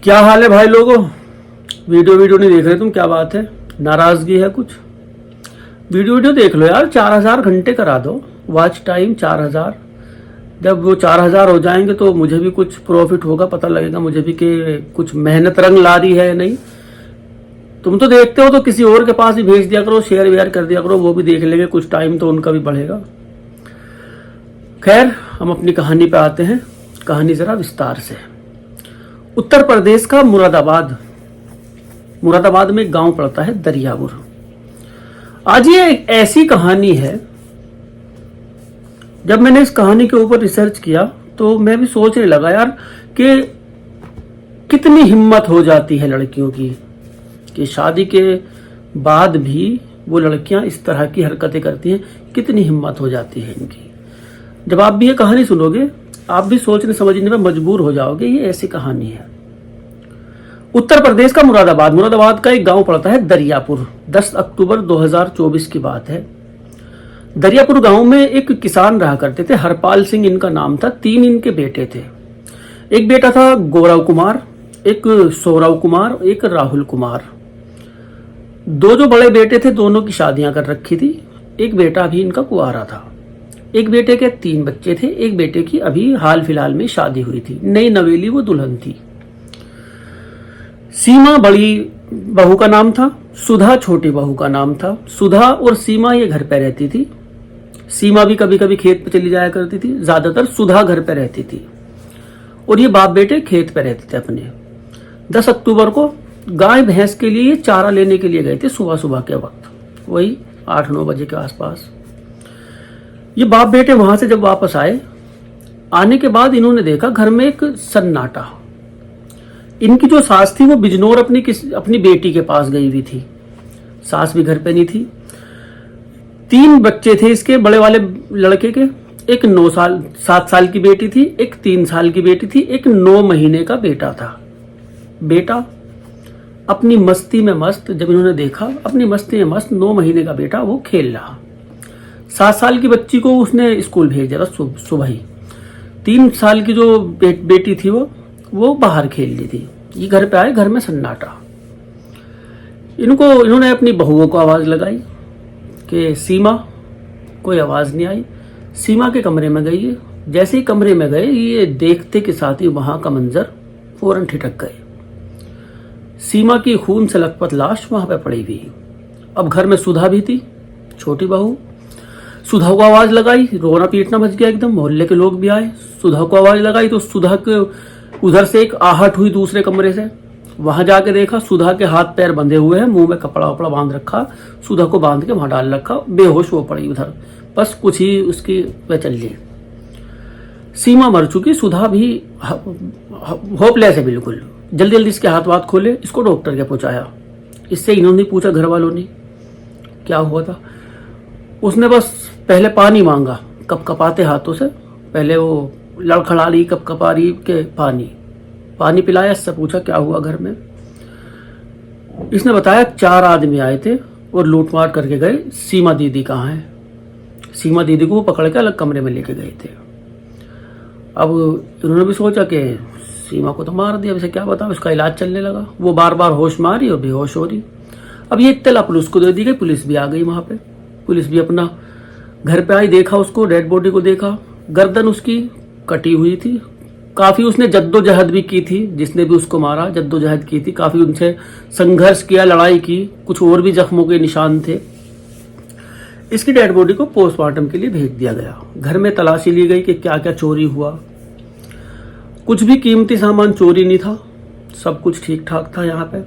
क्या हाल है भाई लोगों। वीडियो नहीं देख रहे तुम, क्या बात है? नाराजगी है कुछ? वीडियो देख लो यार। 4000 घंटे करा दो वॉच टाइम। 4000 जब वो 4000 हो जाएंगे तो मुझे भी कुछ प्रॉफिट होगा, पता लगेगा मुझे भी कि कुछ मेहनत रंग ला रही है या नहीं। तुम तो देखते हो तो किसी और के पास ही भेज दिया करो, शेयर वेयर कर दिया करो, वो भी देख लेंगे, कुछ टाइम तो उनका भी बढ़ेगा। खैर, हम अपनी कहानी पे आते हैं। कहानी जरा विस्तार से। उत्तर प्रदेश का मुरादाबाद में एक गांव पड़ता है दरियापुर। आज ये एक ऐसी कहानी है, जब मैंने इस कहानी के ऊपर रिसर्च किया तो मैं भी सोचने लगा यार कि कितनी हिम्मत हो जाती है लड़कियों की कि शादी के बाद भी वो लड़कियां इस तरह की हरकतें करती हैं। कितनी हिम्मत हो जाती है इनकी। जब आप भी ये कहानी सुनोगे आप भी सोचने समझने में मजबूर हो जाओगे। ये ऐसी कहानी है। उत्तर प्रदेश का मुरादाबाद का एक गांव पड़ता है दरियापुर। 10 अक्टूबर 2024 की बात है। दरियापुर गांव में एक किसान रहा करते थे, हरपाल सिंह इनका नाम था। 3 इनके बेटे थे। एक बेटा था गौरव कुमार, एक सौरव कुमार, एक राहुल कुमार। 2 जो बड़े बेटे थे दोनों की शादियां कर रखी थी। एक बेटा भी इनका कुंवारा था। एक बेटे के 3 बच्चे थे। एक बेटे की अभी हाल फिलहाल में शादी हुई थी, नई नवेली वो दुल्हन थी। सीमा बड़ी बहू का नाम था, सुधा छोटी बहू का नाम था। सुधा और सीमा ये घर पे रहती थी। सीमा भी कभी कभी खेत पे चली जाया करती थी, ज्यादातर सुधा घर पे रहती थी और ये बाप बेटे खेत पे रहते थे अपने। 10 अक्टूबर को गाय भैंस के लिए चारा लेने के लिए गए थे सुबह सुबह के वक्त, वही 8-9 बजे के आसपास। ये बाप बेटे वहां से जब वापस आने के बाद इन्होंने देखा घर में एक सन्नाटा। इनकी जो सास थी वो बिजनौर अपनी बेटी के पास गई हुई थी। सास भी घर पे नहीं थी। 3 बच्चे थे इसके, बड़े वाले लड़के के। एक 7 साल की बेटी थी, एक 3 साल की बेटी थी, एक 9 महीने का बेटा था। बेटा अपनी मस्ती में मस्त, जब इन्होंने देखा अपनी मस्ती में मस्त 9 महीने का बेटा वो खेल रहा। 7 साल की बच्ची को उसने स्कूल भेज दिया सुबह ही। 3 साल की जो बेटी थी वो बाहर खेल रही थी। ये घर पे आए, घर में सन्नाटा। इन्होंने अपनी बहुओं को आवाज लगाई कि सीमा। कोई आवाज नहीं आई। सीमा के कमरे में गई। जैसे ही कमरे में गए ये देखते के साथ ही वहां का मंजर फौरन ठिठक गए। सीमा की खून से लथपथ लाश वहां पे पड़ी हुई। अब घर में सुधा भी थी, छोटी बहू। सुधा को आवाज लगाई, रोना पीटना मच गया एकदम। मोहल्ले के लोग भी आए, सुधा को आवाज लगाई तो सुधा के उधर से एक आहट हुई दूसरे कमरे से। वहां जाके देखा सुधा के हाथ पैर बंधे हुए हैं, मुंह में कपड़ा वपड़ा बांध रखा। सुधा को बांध के वहां डाल रखा, बेहोश हो पड़ी उधर। बस कुछ ही उसकी वह चल रही। सीमा मर चुकी, सुधा भी होपलेस है बिल्कुल। जल्दी जल्दी इसके हाथ वाथ खोले, इसको डॉक्टर के पहुंचाया। इससे इन्होंने पूछा घर वालों ने क्या हुआ था। उसने बस पहले पानी मांगा कपकपाते हाथों से। पहले वो लड़खड़ा रही, कपकपा रही के पानी पिलाया। इससे पूछा क्या हुआ घर में। इसने बताया 4 आदमी आए थे और लूटमार करके गए। सीमा दीदी कहाँ है? सीमा दीदी को पकड़ के अलग कमरे में लेके गए थे। अब उन्होंने भी सोचा कि सीमा को तो मार दिया, इसे क्या बताओ। उसका इलाज चलने लगा। वो बार बार होश में आ रही और बेहोश हो रही। अब ये इत्तला पुलिस को दे दी गई। पुलिस भी आ गई वहां पे। पुलिस भी अपना घर पे आई, देखा उसको, डेड बॉडी को देखा। गर्दन उसकी कटी हुई थी। काफी उसने जद्दोजहद भी की थी, जिसने भी उसको मारा जद्दोजहद की थी। काफी उनसे संघर्ष किया, लड़ाई की। कुछ और भी जख्मों के निशान थे। इसकी डेड बॉडी को पोस्टमार्टम के लिए भेज दिया गया। घर में तलाशी ली गई कि क्या क्या चोरी हुआ। कुछ भी कीमती सामान चोरी नहीं था, सब कुछ ठीक ठाक था। यहाँ पे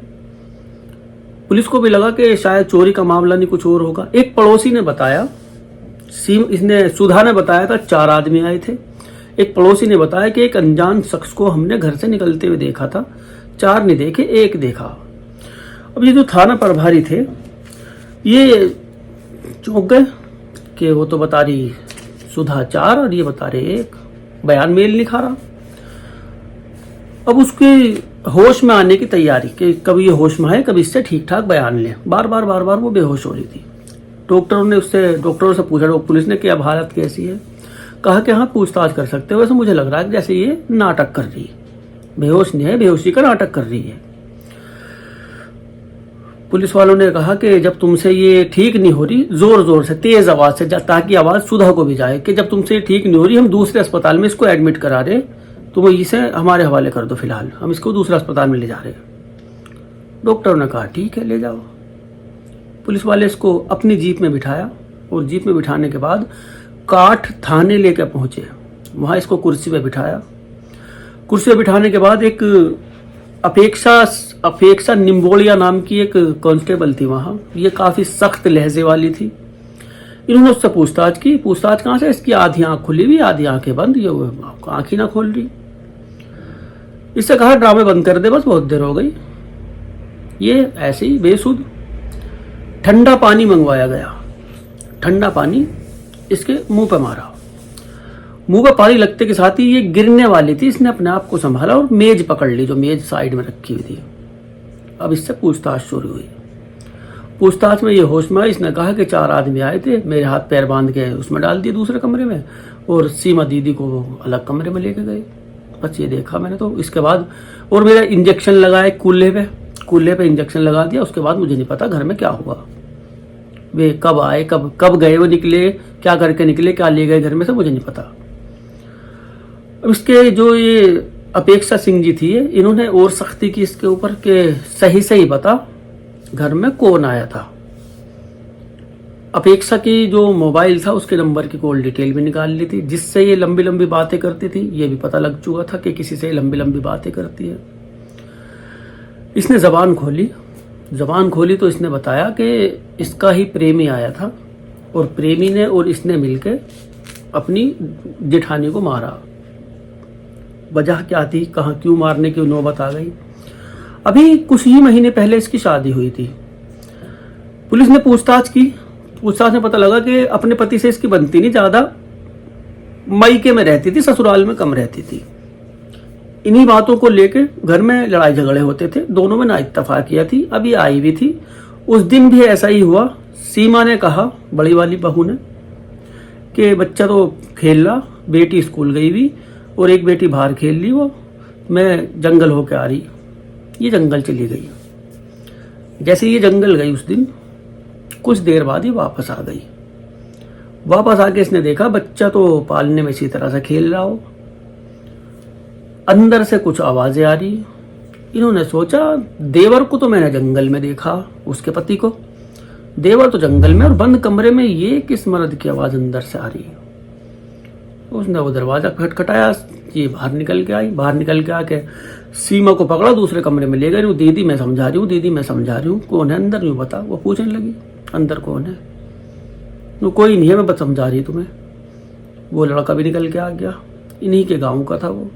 पुलिस को भी लगा कि शायद चोरी का मामला नहीं, कुछ और होगा। एक पड़ोसी ने बताया, सुधा ने बताया था 4 आदमी आए थे। एक पड़ोसी ने बताया कि एक अनजान शख्स को हमने घर से निकलते हुए देखा था। 4 नहीं देखे, 1 देखा। अब ये जो थाना प्रभारी थे ये चौंक गए कि वो तो बता रही सुधा 4 और ये बता रहे 1, बयान मेल नहीं खा रहा। अब उसकी होश में आने की तैयारी कि कभी ये होश में आए, कभी इससे ठीक ठाक बयान ले। बार बार वो बेहोश हो रही थी। डॉक्टरों से पूछा पुलिस ने कि अब हालत कैसी है। कहा कि हाँ पूछताछ कर सकते हो, वैसे मुझे लग रहा है कि जैसे ये नाटक कर रही है। बेहोश नहीं है, बेहोशी का नाटक कर रही है। पुलिस वालों ने कहा कि जब तुमसे ये ठीक नहीं हो रही, जोर जोर से तेज आवाज से, ताकि आवाज सुधा को भी जाए, कि जब तुमसे ठीक नहीं हो रही, हम दूसरे अस्पताल में इसको एडमिट करा रहे, तुम इसे हमारे हवाले कर दो, फिलहाल हम इसको दूसरे अस्पताल में ले जा रहे हैं। डॉक्टर ने कहा ठीक है ले जाओ। पुलिस वाले इसको अपनी जीप में बिठाया और जीप में बिठाने के बाद काठ थाने लेकर पहुंचे। वहां इसको कुर्सी पे बिठाया। कुर्सी पे बिठाने के बाद एक अपेक्षा निम्बोलिया नाम की एक कांस्टेबल थी वहां। ये काफी सख्त लहजे वाली थी। इन्होंने उससे पूछताछ की। पूछताछ कहां से? इसकी आधी आंख खुली हुई, आधी आंखें बंद, ये आंख ही ना खोल रही। इससे कहा ड्रामे बंद कर दे, बस बहुत देर हो गई। ये ऐसे ही बेसुध। ठंडा पानी मंगवाया गया। ठंडा पानी इसके मुंह पे मारा। मुंह पे पानी लगते के साथ ही ये गिरने वाली थी। इसने अपने आप को संभाला और मेज पकड़ ली, जो मेज साइड में रखी हुई थी। अब इससे पूछताछ शुरू हुई। पूछताछ में ये होश में, इसने कहा कि 4 आदमी आए थे, मेरे हाथ पैर बांध के उसमें डाल दिए दूसरे कमरे में, और सीमा दीदी को अलग कमरे में लेके गए। बस ये देखा मैंने तो। इसके बाद और मेरा इंजेक्शन लगाए कूल्हे पे इंजेक्शन लगा दिया। उसके बाद मुझे नहीं पता घर में क्या हुआ, वे कब आए, कब गए, वो निकले, क्या करके निकले, क्या ले गए घर में से, मुझे नहीं पता। अब इसके जो ये अपेक्षा सिंह जी थी, इन्होंने और सख्ती की इसके ऊपर कि सही बता घर में कौन आया था। अपेक्षा की जो मोबाइल था उसके नंबर की कॉल डिटेल भी निकाल ली थी, जिससे ये लंबी लंबी बातें करती थी। ये भी पता लग चुका था कि किसी से लंबी लंबी बातें करती है। इसने जबान खोली तो इसने बताया कि इसका ही प्रेमी आया था और प्रेमी ने और इसने मिलकर अपनी जेठानी को मारा। वजह क्या थी, कहाँ क्यों मारने की नौबत आ गई। अभी कुछ ही महीने पहले इसकी शादी हुई थी। पुलिस ने पूछताछ की। पूछताछ में पता लगा कि अपने पति से इसकी बनती नहीं, ज्यादा मायके में रहती थी, ससुराल में कम रहती थी। इन्हीं बातों को लेकर घर में लड़ाई झगड़े होते थे, दोनों में ना इत्तेफाकियां थी। अभी आई भी थी, उस दिन भी ऐसा ही हुआ। सीमा ने कहा, बड़ी वाली बहू ने, कि बच्चा तो खेल रहा, बेटी स्कूल गई हुई और एक बेटी बाहर खेल ली, वो मैं जंगल होके आ रही। ये जंगल चली गई। जैसे ये जंगल गई उस दिन, कुछ देर बाद ये वापस आ गई। वापस आके इसने देखा बच्चा तो पालने में इसी तरह से खेल रहा हो, अंदर से कुछ आवाजें आ रही। इन्होंने सोचा देवर को तो मैंने जंगल में देखा, उसके पति को, देवर तो जंगल में और बंद कमरे में, ये किस मर्द की आवाज अंदर से आ रही है। उसने वो दरवाजा खटखटाया, ये बाहर निकल के आई। बाहर निकल के आके सीमा को पकड़ा, दूसरे कमरे में ले गई। वो दीदी मैं समझा रही हूँ, कौन है अंदर, यूं बता। वो पूछने लगी अंदर कौन है। वो कोई नहीं है, मैं बस समझा रही तुम्हें। वो लड़का भी निकल के आ गया, इन्हीं के गाँव का था वो।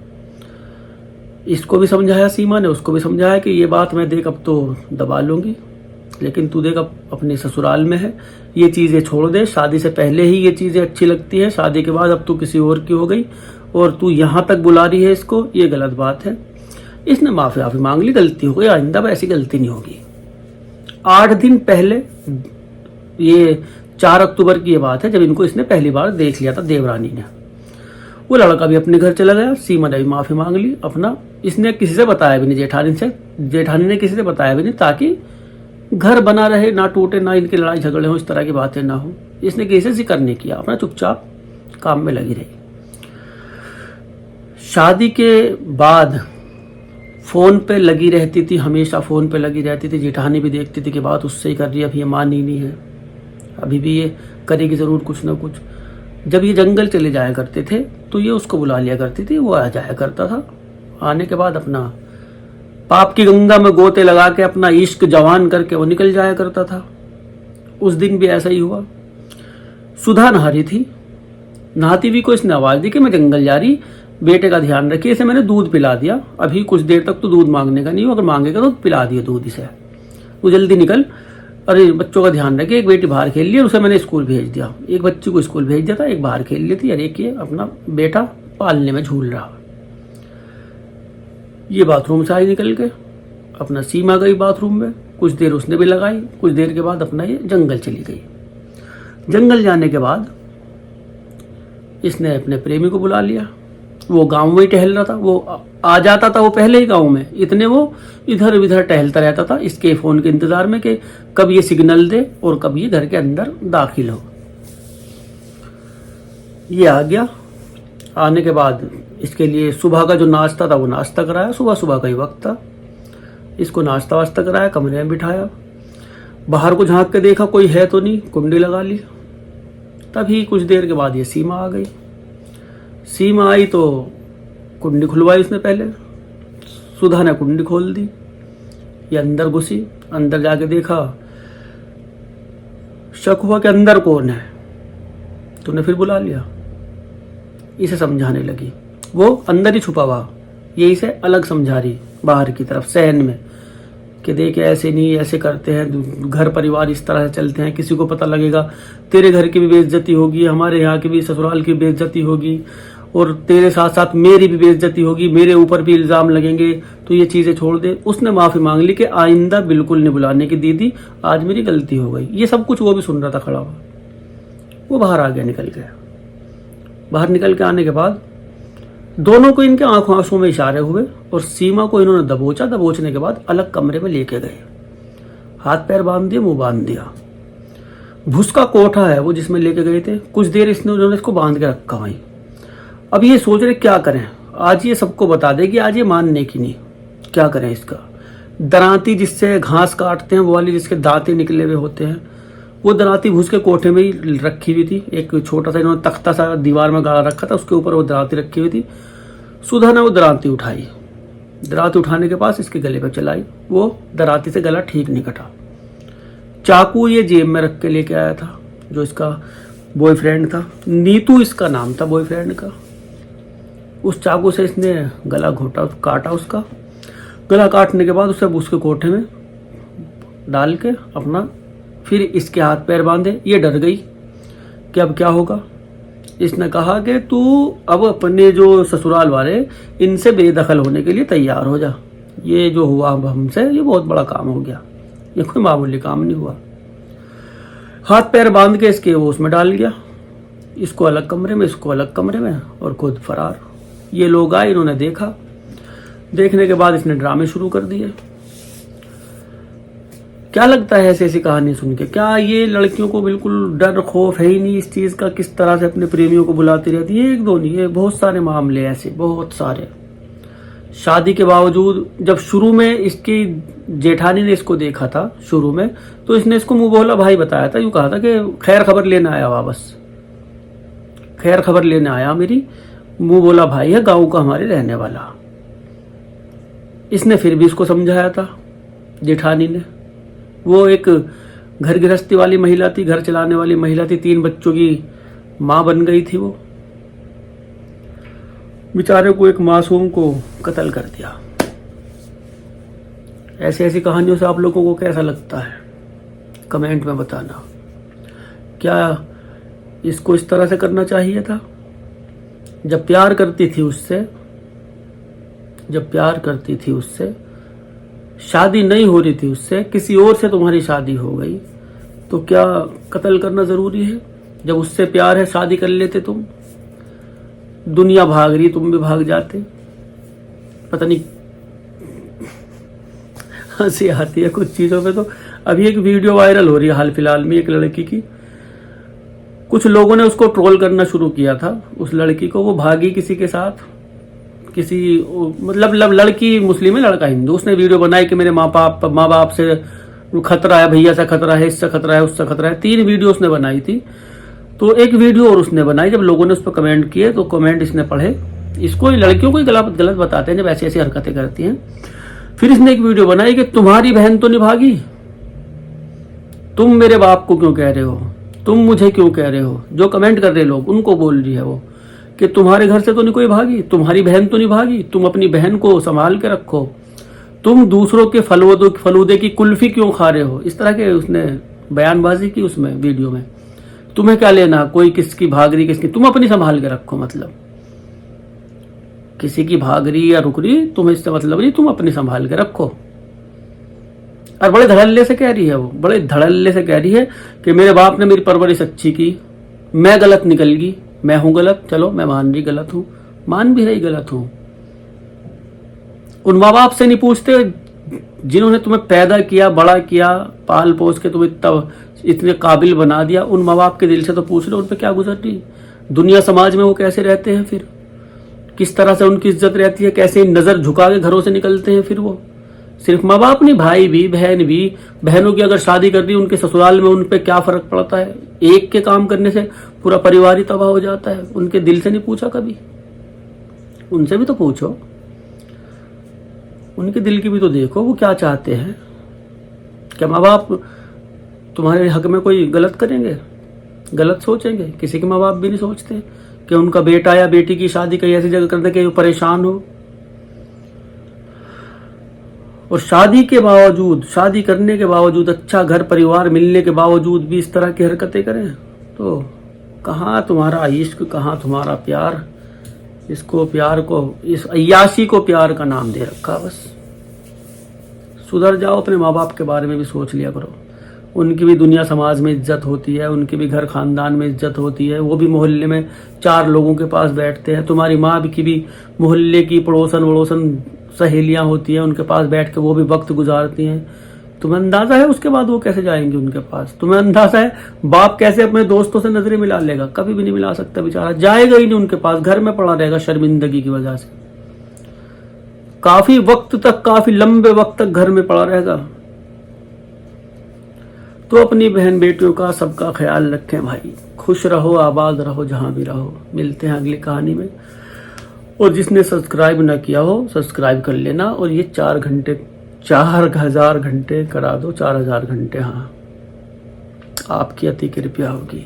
इसको भी समझाया सीमा ने, उसको भी समझाया कि ये बात मैं देख अब तो दबा लूंगी, लेकिन तू देख अब अपने ससुराल में है, ये चीजें छोड़ दे। शादी से पहले ही ये चीजें अच्छी लगती है, शादी के बाद अब तू किसी और की हो गई और तू यहां तक बुला रही है इसको, ये गलत बात है। इसने माफी मांग ली, गलती हो गई, आइंदा ऐसी गलती नहीं होगी। 8 दिन पहले, ये 4 अक्टूबर की ये बात है, जब इनको इसने पहली बार देख लिया था देवरानी ने। वो लड़का भी अपने घर चला गया, सीमा ने भी माफी मांग ली अपना। इसने किसी से बताया भी नहीं, जेठानी ने किसी से बताया भी नहीं, ताकि घर बना रहे, ना टूटे, ना इनकी लड़ाई झगड़े हो, इस तरह की बातें ना हो। इसने किसी से जिक्र नहीं किया, अपना चुपचाप काम में लगी रही। शादी के बाद फोन पे लगी रहती थी, हमेशा फोन पे लगी रहती थी। जेठानी भी देखती थी कि बात उससे ही कर रही है, अभी ये मान ही नहीं है, अभी भी ये करेगी जरूर कुछ ना कुछ। जब ये जंगल चले जाया करते थे तो ये उसको बुला लिया करती थी, वो आ जाया करता था। आने के बाद अपना पाप की गंगा में गोते लगा के अपना इश्क जवान करके वो निकल जाया करता था। उस दिन भी ऐसा ही हुआ। सुधा नहा रही थी, नहाती हुई को इसने आवाज दी कि मैं जंगल जा रही, बेटे का ध्यान रखिए। इसे मैंने दूध पिला दिया, अभी कुछ देर तक तो दूध मांगने का नहीं हो, अगर मांगेगा तो पिला दिया दूध इसे, वो जल्दी निकल, अरे बच्चों का ध्यान रखिए। एक बेटी बाहर खेल रही है, उसे मैंने स्कूल भेज दिया, एक बच्ची को स्कूल भेज दिया था, एक बाहर खेल रही थी, और एक ये अपना बेटा पालने में झूल रहा। ये बाथरूम से आई निकल के, अपना सीमा गई बाथरूम में, कुछ देर उसने भी लगाई, कुछ देर के बाद अपना ये जंगल चली गई। जंगल जाने के बाद इसने अपने प्रेमी को बुला लिया वो गांव में ही टहल रहा था, वो आ जाता था वो पहले ही गांव में, इतने वो इधर उधर टहलता रहता था इसके फोन के इंतजार में कि कब ये सिग्नल दे और कब ये घर के अंदर दाखिल हो। ये आ गया। आने के बाद इसके लिए सुबह का जो नाश्ता था वो नाश्ता कराया, सुबह सुबह का ही वक्त था, इसको नाश्ता वास्ता कराया, कमरे में बिठाया, बाहर को झांक के देखा कोई है तो नहीं, कुंडी लगा ली। तभी कुछ देर के बाद ये सीमा आ गई। सीमा आई तो कुंडी खुलवाई उसने पहले, सुधा ने कुंडी खोल दी, ये अंदर घुसी, अंदर जाके देखा, शक हुआ कि अंदर कौन है, तूने फिर बुला लिया। इसे समझाने लगी, वो अंदर ही छुपा हुआ, ये इसे अलग समझा रही बाहर की तरफ सहन में कि देख ऐसे नहीं, ऐसे करते हैं, घर परिवार इस तरह से चलते हैं, किसी को पता लगेगा तेरे घर की भी बेइज्जती होगी, हमारे यहाँ की भी ससुराल की बेइज्जती होगी और तेरे साथ साथ मेरी भी बेइज्जती होगी, मेरे ऊपर भी इल्जाम लगेंगे, तो ये चीजें छोड़ दे। उसने माफी मांग ली कि आइंदा बिल्कुल नहीं बुलाने की दीदी, आज मेरी गलती हो गई। ये सब कुछ वो भी सुन रहा था खड़ा हुआ। वो बाहर आ गया, निकल गया। बाहर निकल के आने के बाद दोनों को इनके आंखों में इशारे हुए और सीमा को इन्होंने दबोचा। दबोचने के बाद अलग कमरे में लेके गए, हाथ पैर बांध दिए, मुंह बांध दिया। भूस का कोठा है वो जिसमें लेके गए थे, कुछ देर उन्होंने इसको बांध के रखा वहीं। अब ये सोच रहे क्या करें, आज ये सबको बता दे कि आज ये मानने की नहीं, क्या करें इसका। दरांती जिससे घास काटते हैं वो वाली, जिसके दांते निकले हुए होते हैं, वो दरांती भूस के कोठे में ही रखी हुई थी। एक छोटा सा इन्होंने तख्ता सा दीवार में गाड़ा रखा था, उसके ऊपर वो दरांती रखी हुई थी। सुधा ने वो दरांती उठाई, दरांती उठाने के पास इसके गले पर चलाई, वो दरांती से गला ठीक नहीं कटा। चाकू ये जेब में रख के लेके आया था, जो इसका बॉयफ्रेंड था, नीतू इसका नाम था बॉयफ्रेंड का। उस चाकू से इसने गला घोटा, काटा उसका। गला काटने के बाद उसे उसके कोठे में डाल के अपना फिर इसके हाथ पैर बांधे। ये डर गई कि अब क्या होगा। इसने कहा कि तू अब अपने जो ससुराल वाले इनसे बेदखल होने के लिए तैयार हो जा, ये जो हुआ हमसे ये बहुत बड़ा काम हो गया, ये कोई मामूली काम नहीं हुआ। हाथ पैर बांध के इसके वो उसमें डाल गया, इसको अलग कमरे में, इसको अलग कमरे में, और खुद फरार। ये लोग आए, इन्होंने देखा, देखने के बाद इसने ड्रामे शुरू कर दिए। क्या लगता है ऐसी ऐसी कहानी सुन के, क्या ये लड़कियों को बिल्कुल डर खौफ है ही नहीं इस चीज का, किस तरह से अपने प्रेमियों को बुलाती रहती है। एक दो नहीं, ये बहुत सारे मामले ऐसे, बहुत सारे। शादी के बावजूद जब शुरू में इसकी जेठानी ने इसको देखा था शुरू में, तो इसने इसको मुंह बोला भाई बताया था, यूं कहा था कि खैर खबर लेने आया वापस, खैर खबर लेने आया, मेरी मुंह बोला भाई है, गांव का हमारे रहने वाला। इसने फिर भी इसको समझाया था जेठानी ने। वो एक घर गृहस्थी वाली महिला थी, घर चलाने वाली महिला थी, 3 बच्चों की मां बन गई थी। वो बेचारे को, एक मासूम को कत्ल कर दिया। ऐसी ऐसी कहानियों से आप लोगों को कैसा लगता है कमेंट में बताना। क्या इसको इस तरह से करना चाहिए था? जब प्यार करती थी उससे, जब प्यार करती थी उससे, शादी नहीं हो रही थी उससे, किसी और से तुम्हारी शादी हो गई, तो क्या कत्ल करना जरूरी है? जब उससे प्यार है शादी कर लेते तुम, दुनिया भाग रही तुम भी भाग जाते। पता नहीं हंसी आती है कुछ चीजों पे। तो अभी एक वीडियो वायरल हो रही है हाल फिलहाल में, एक लड़की की, कुछ लोगों ने उसको ट्रोल करना शुरू किया था उस लड़की को। वो भागी किसी के साथ, किसी मतलब लड़की मुस्लिम है, लड़का हिंदू। उसने वीडियो बनाई कि मेरे माँ बाप से खतरा है, भैया से खतरा है, इससे खतरा है, उससे खतरा है। 3 वीडियो उसने बनाई थी। तो एक वीडियो और उसने बनाई, जब लोगों ने उस पर कमेंट किए तो कमेंट इसने पढ़े, इसको लड़कियों को ही गलत बताते हैं जब ऐसी ऐसी हरकतें करती हैं। फिर इसने एक वीडियो बनाई कि तुम्हारी बहन तो नहीं भागी, तुम मेरे बाप को क्यों कह रहे हो, तुम मुझे क्यों कह रहे हो। जो कमेंट कर रहे लोग उनको बोल रही है वो कि तुम्हारे घर से तो नहीं कोई भागी, तुम्हारी बहन तो नहीं भागी, तुम अपनी बहन को संभाल के रखो, तुम दूसरों के फलूदे की कुल्फी क्यों खा रहे हो। इस तरह के उसने बयानबाजी की उसमें वीडियो में। तुम्हें क्या लेना कोई किसकी भाग रही किसकी, तुम अपनी संभाल के रखो। मतलब किसी की भाग रही या रुक रही तुम्हें इससे मतलब नहीं, तुम अपनी संभाल के रखो। और बड़े धड़ल्ले से कह रही है वो, बड़े धड़ल्ले से कह रही है कि मेरे बाप ने मेरी परवरिश अच्छी की, मैं गलत निकल गई, मैं हूं गलत, चलो मैं मान रही गलत हूं, मान भी रही गलत हूं। उन माँ बाप से नहीं पूछते जिन्होंने तुम्हें पैदा किया, बड़ा किया, पाल पोस के तुम्हें इतने काबिल बना दिया। उन माँ बाप के दिल से तो पूछ लो उन पे क्या गुजर रही दुनिया समाज में, वो कैसे रहते हैं, फिर किस तरह से उनकी इज्जत रहती है, कैसे नजर झुका के घरों से निकलते हैं। फिर वो सिर्फ माँ बाप नहीं, भाई भी, बहन भी, बहनों की अगर शादी कर दी उनके ससुराल में उन पे क्या फर्क पड़ता है। एक के काम करने से पूरा परिवार ही तबाह हो जाता है। उनके दिल से नहीं पूछा कभी, उनसे भी तो पूछो, उनके दिल की भी तो देखो, वो क्या चाहते हैं। क्या माँ बाप तुम्हारे हक में कोई गलत करेंगे, गलत सोचेंगे? किसी के माँ बाप भी नहीं सोचते कि उनका बेटा या बेटी की शादी कहीं ऐसी जगह कर दे कि वो परेशान हो। और शादी के बावजूद, शादी करने के बावजूद, अच्छा घर परिवार मिलने के बावजूद भी इस तरह की हरकतें करें तो कहाँ तुम्हारा इश्क, कहाँ तुम्हारा प्यार। इसको प्यार को, इस अय्याशी को प्यार का नाम दे रखा। बस सुधर जाओ, अपने माँ बाप के बारे में भी सोच लिया करो। उनकी भी दुनिया समाज में इज्जत होती है, उनकी भी घर खानदान में इज्जत होती है। वो भी मोहल्ले में 4 लोगों के पास बैठते हैं। तुम्हारी माँ की भी मोहल्ले की पड़ोसन वड़ोसन सहेलियां होती हैं, उनके पास बैठ के वो भी वक्त गुजारती हैं। तुम्हें अंदाजा है उसके बाद वो कैसे जाएंगे उनके पास? तुम्हें अंदाजा है बाप कैसे अपने दोस्तों से नजरें मिला लेगा? कभी भी नहीं मिला सकता बेचारा, जाएगा ही नहीं उनके पास, घर में पड़ा रहेगा शर्मिंदगी की वजह से। काफी वक्त तक, काफी लंबे वक्त तक घर में पड़ा रहेगा। तो अपनी बहन बेटियों का, सबका ख्याल रखें भाई। खुश रहो, आबाद रहो, जहां भी रहो। मिलते हैं अगली कहानी में। और जिसने सब्सक्राइब ना किया हो सब्सक्राइब कर लेना। और ये 4,000 घंटे करा दो, 4,000 घंटे। हाँ, आपकी अति कृपया होगी।